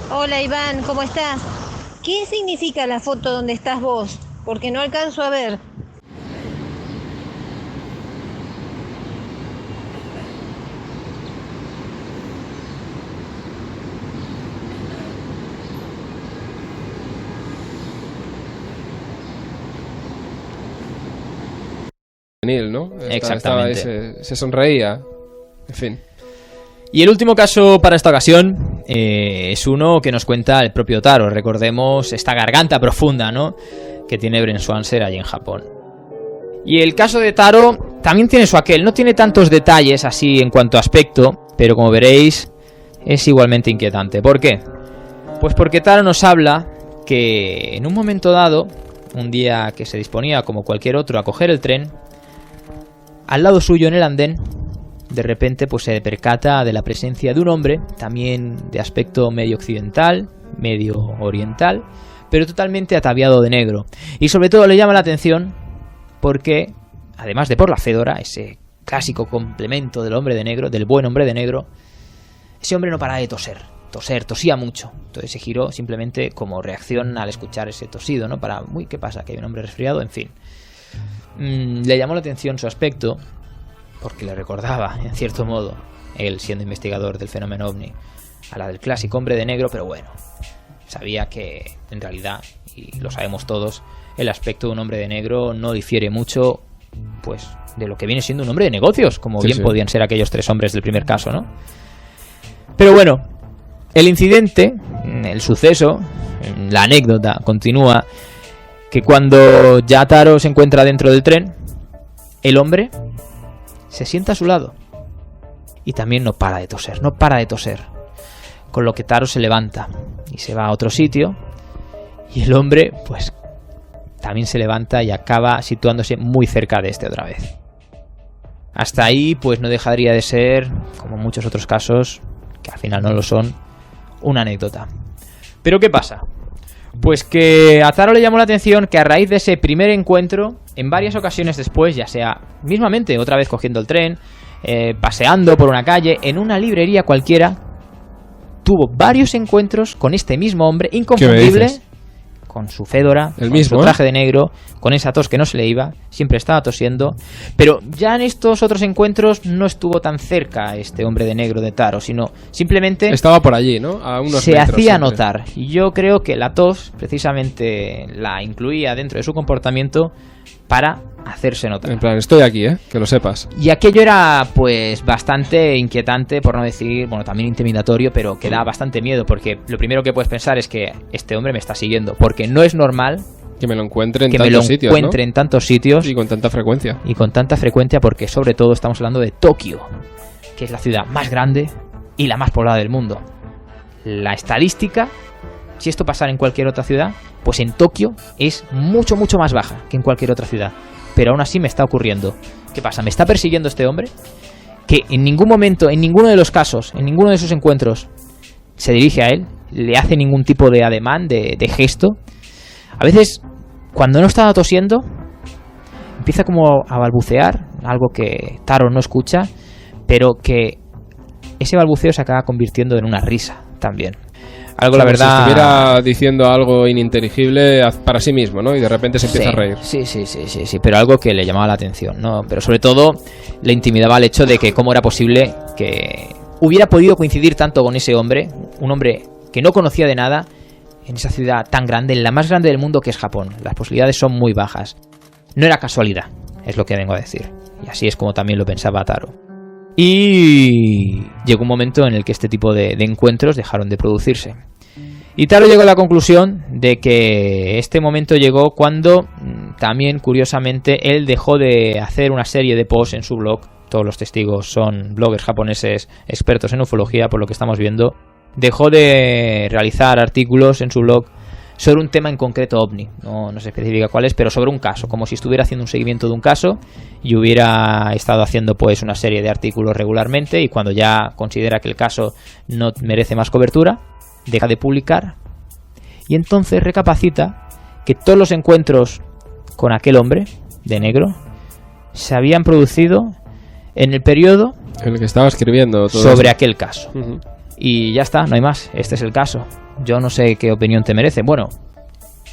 Hola Iván, ¿cómo estás? ¿Qué significa la foto donde estás vos? Porque no alcanzo a ver. ¿No? Exactamente. Se sonreía. En fin. Y el último caso para esta ocasión es uno que nos cuenta el propio Taro. Recordemos esta garganta profunda, ¿no?, que tiene Brent Swanser allí en Japón. Y el caso de Taro también tiene su aquel. No tiene tantos detalles así en cuanto a aspecto, pero como veréis es igualmente inquietante. ¿Por qué? Pues porque Taro nos habla que en un momento dado, un día que se disponía como cualquier otro a coger el tren, al lado suyo en el andén, de repente pues se percata de la presencia de un hombre, también de aspecto medio occidental, medio oriental, pero totalmente ataviado de negro. Y sobre todo le llama la atención porque, además de por la fedora, ese clásico complemento del hombre de negro, del buen hombre de negro, ese hombre no para de tosía mucho. Entonces se giró simplemente como reacción al escuchar ese tosido, ¿no? Para, uy, ¿qué pasa? Que hay un hombre resfriado, en fin. Le llamó la atención su aspecto porque le recordaba, en cierto modo, él siendo investigador del fenómeno ovni, a la del clásico hombre de negro, pero bueno, sabía que en realidad, y lo sabemos todos, el aspecto de un hombre de negro no difiere mucho pues de lo que viene siendo un hombre de negocios, como bien podían ser aquellos tres hombres del primer caso, ¿no? Pero bueno, el incidente, el suceso, la anécdota continúa que cuando ya Taro se encuentra dentro del tren, el hombre se sienta a su lado y también no para de toser, con lo que Taro se levanta y se va a otro sitio y el hombre pues también se levanta y acaba situándose muy cerca de este otra vez. Hasta ahí pues no dejaría de ser, como muchos otros casos, que al final no lo son, una anécdota. ¿Pero qué pasa? Pues que a Taro le llamó la atención que a raíz de ese primer encuentro, en varias ocasiones después, ya sea mismamente otra vez cogiendo el tren, paseando por una calle, en una librería cualquiera, tuvo varios encuentros con este mismo hombre inconfundible, con su fedora, con su traje de negro, con esa tos que no se le iba, siempre estaba tosiendo, pero ya en estos otros encuentros no estuvo tan cerca este hombre de negro de Taro, sino simplemente estaba por allí, ¿no? A unos se metros hacía siempre notar. Y yo creo que la tos precisamente la incluía dentro de su comportamiento para hacerse notar. En plan, estoy aquí, que lo sepas. Y aquello era pues bastante inquietante, por no decir, bueno, también intimidatorio, pero que da bastante miedo, porque lo primero que puedes pensar es que este hombre me está siguiendo, porque no es normal que me lo encuentre en que tantos me lo sitios, encuentre, ¿no? en tantos sitios y con tanta frecuencia. Y con tanta frecuencia, porque sobre todo estamos hablando de Tokio, que es la ciudad más grande y la más poblada del mundo. La estadística, si esto pasara en cualquier otra ciudad, pues en Tokio es mucho, mucho más baja que en cualquier otra ciudad. Pero aún así me está ocurriendo. ¿Qué pasa? ¿Me está persiguiendo este hombre? Que en ningún momento, en ninguno de los casos, en ninguno de sus encuentros, se dirige a él, le hace ningún tipo de ademán, de gesto. A veces, cuando no estaba tosiendo, empieza como a balbucear, algo que Taro no escucha, pero que ese balbuceo se acaba convirtiendo en una risa también. Algo, la verdad, si estuviera diciendo algo ininteligible para sí mismo, ¿no? Y de repente se empieza a reír. Sí, pero algo que le llamaba la atención, ¿no? Pero sobre todo le intimidaba el hecho de que cómo era posible que hubiera podido coincidir tanto con ese hombre, un hombre que no conocía de nada, en esa ciudad tan grande, en la más grande del mundo que es Japón. Las posibilidades son muy bajas. No era casualidad, es lo que vengo a decir. Y así es como también lo pensaba Taro. Y llegó un momento en el que este tipo de encuentros dejaron de producirse. Y Taro llegó a la conclusión de que este momento llegó cuando también, curiosamente, él dejó de hacer una serie de posts en su blog. Todos los testigos son bloggers japoneses expertos en ufología, por lo que estamos viendo. Dejó de realizar artículos en su blog sobre un tema en concreto ovni, no se especifica cuál es, pero sobre un caso, como si estuviera haciendo un seguimiento de un caso y hubiera estado haciendo pues una serie de artículos regularmente, y cuando ya considera que el caso no merece más cobertura, deja de publicar y entonces recapacita que todos los encuentros con aquel hombre de negro se habían producido en el periodo en el que estaba escribiendo todo sobre eso. aquel caso. Y ya está, no hay más. Este es el caso. Yo no sé qué opinión te merece. Bueno,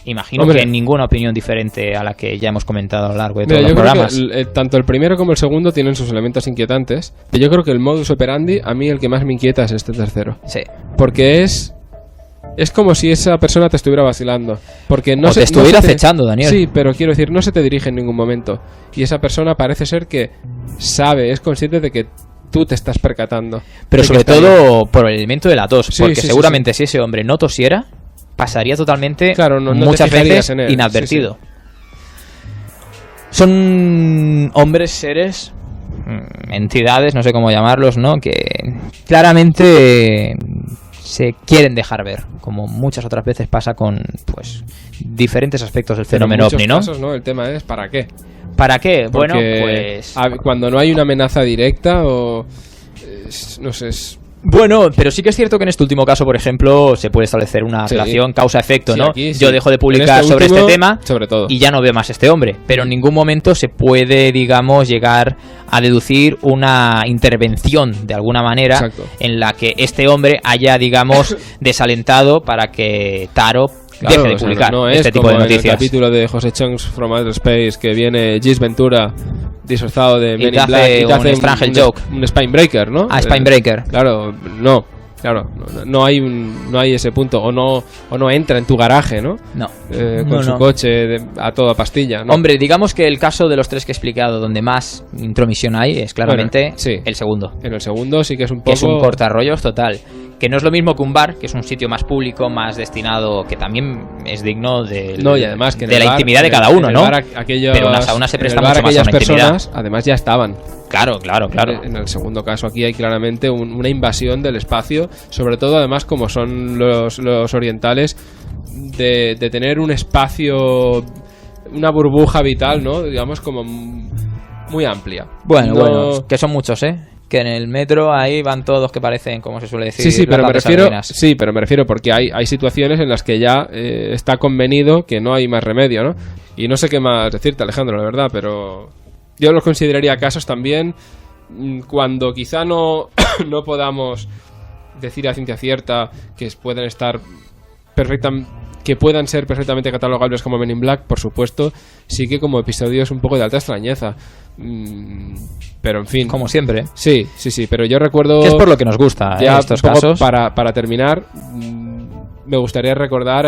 imagino que ninguna opinión diferente a la que ya hemos comentado a lo largo de todos los programas. Creo que tanto el primero como el segundo tienen sus elementos inquietantes. Y yo creo que el modus operandi, a mí el que más me inquieta es este tercero. Sí. Porque es como si esa persona te estuviera vacilando. Porque no o te estuviera acechando, Daniel. Sí, pero quiero decir, no se te dirige en ningún momento. Y esa persona parece ser que sabe, es consciente de que tú te estás percatando. Pero sobre todo por el elemento de la tos. Sí, porque sí, seguramente si ese hombre no tosiera, pasaría totalmente no muchas te veces en él. inadvertido. Son hombres, seres, entidades, no sé cómo llamarlos, ¿no? Que claramente se quieren dejar ver, como muchas otras veces pasa con pues diferentes aspectos del fenómeno ovni, ¿no? Casos, ¿no? El tema es ¿para qué? ¿Para qué? Porque bueno, pues cuando no hay una amenaza directa o no sé. Bueno, pero sí que es cierto que en este último caso, por ejemplo, se puede establecer una relación causa-efecto, ¿no? Aquí, Yo dejo de publicar este sobre último, este tema sobre todo. y ya no veo más a este hombre. Pero en ningún momento se puede, digamos, llegar a deducir una intervención de alguna manera. Exacto. En la que este hombre haya, digamos, desalentado para que Taro deje de publicar no este tipo de noticias. En el capítulo de José Chunks from Outer Space que viene Gis Ventura disfrazado de Men in Black y te hace un Strange joke, un Spinebreaker, ¿no? Spinebreaker. Claro, no hay ese punto o no entra en tu garaje, ¿no? No. Con su coche a toda pastilla, ¿no? Hombre, digamos que el caso de los tres que he explicado donde más intromisión hay es claramente el segundo. En el segundo sí que es un poco... Que es un cortarrollos total. Que no es lo mismo que un bar, que es un sitio más público, más destinado, que también es digno de y además que de la intimidad de cada uno, ¿no? Pero una sauna se presta mucho más a una personas, además ya estaban. Claro. En el segundo caso aquí hay claramente una invasión del espacio, sobre todo además como son los orientales, de tener un espacio, una burbuja vital, ¿no? Digamos como muy amplia. Bueno, que son muchos, ¿eh? Que en el metro ahí van todos que parecen, como se suele decir, sí, pero me refiero porque hay situaciones en las que ya está convenido que no hay más remedio, ¿no? Y no sé qué más decirte, Alejandro, la verdad, pero yo los consideraría casos también cuando quizá no podamos decir a ciencia cierta que puedan estar que puedan ser perfectamente catalogables como Men in Black, por supuesto, sí que como episodios un poco de alta extrañeza. Pero en fin, como siempre. Sí, pero yo recuerdo que es por lo que nos gusta ya estos casos. Para terminar, me gustaría recordar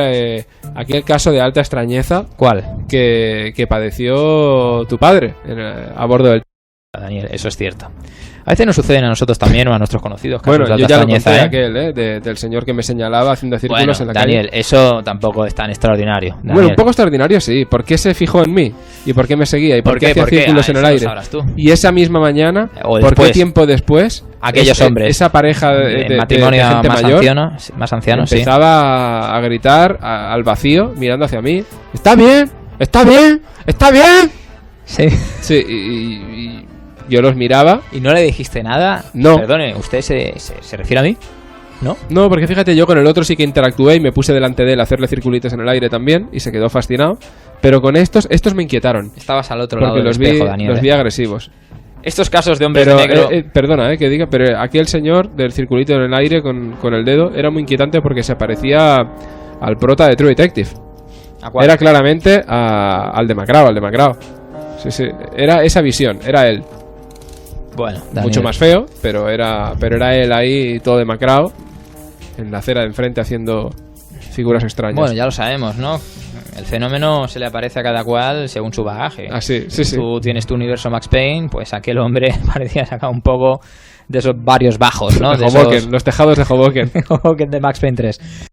aquel caso de alta extrañeza. ¿Cuál? Que padeció tu padre a bordo del... Daniel, eso es cierto. A veces nos suceden a nosotros también o a nuestros conocidos casos bueno, de alta yo ya extrañeza, lo conté aquel, del señor que me señalaba haciendo círculos en la Daniel, calle. eso tampoco es tan extraordinario, Daniel. Bueno, un poco extraordinario sí. ¿Por qué se fijó en mí? ¿Y por qué me seguía? ¿Y por qué hacía círculos en el aire? Y esa misma mañana, ¿por qué tiempo después aquellos hombres, esa pareja de matrimonio de gente más ancianos, empezaba a gritar al vacío mirando hacia mí? ¡Está bien! ¡Está bien! ¡Está bien! Sí. Sí, y yo los miraba. ¿Y no le dijiste nada? No. Perdone, ¿usted se refiere a mí? ¿No? No, porque fíjate, yo con el otro sí que interactué y me puse delante de él a hacerle circulitos en el aire también y se quedó fascinado. Pero con estos me inquietaron. Estabas al otro lado del los espejo, Daniel. Los vi agresivos. Estos casos de hombres de negro... perdona, que diga, pero aquel señor del circulito en el aire con el dedo era muy inquietante porque se parecía al prota de True Detective. ¿A cuál? Era claramente al de Macrao. Sí, era esa visión, era él. Bueno, Daniel. Mucho más feo, pero era él ahí todo demacrado en la acera de enfrente haciendo figuras extrañas. Bueno, ya lo sabemos, ¿no? El fenómeno se le aparece a cada cual según su bagaje. Ah, sí. Tú tienes tu universo Max Payne, pues aquel hombre parecía sacar un poco de esos varios bajos, ¿no? Los tejados de Hoboken. Hoboken de Max Payne 3.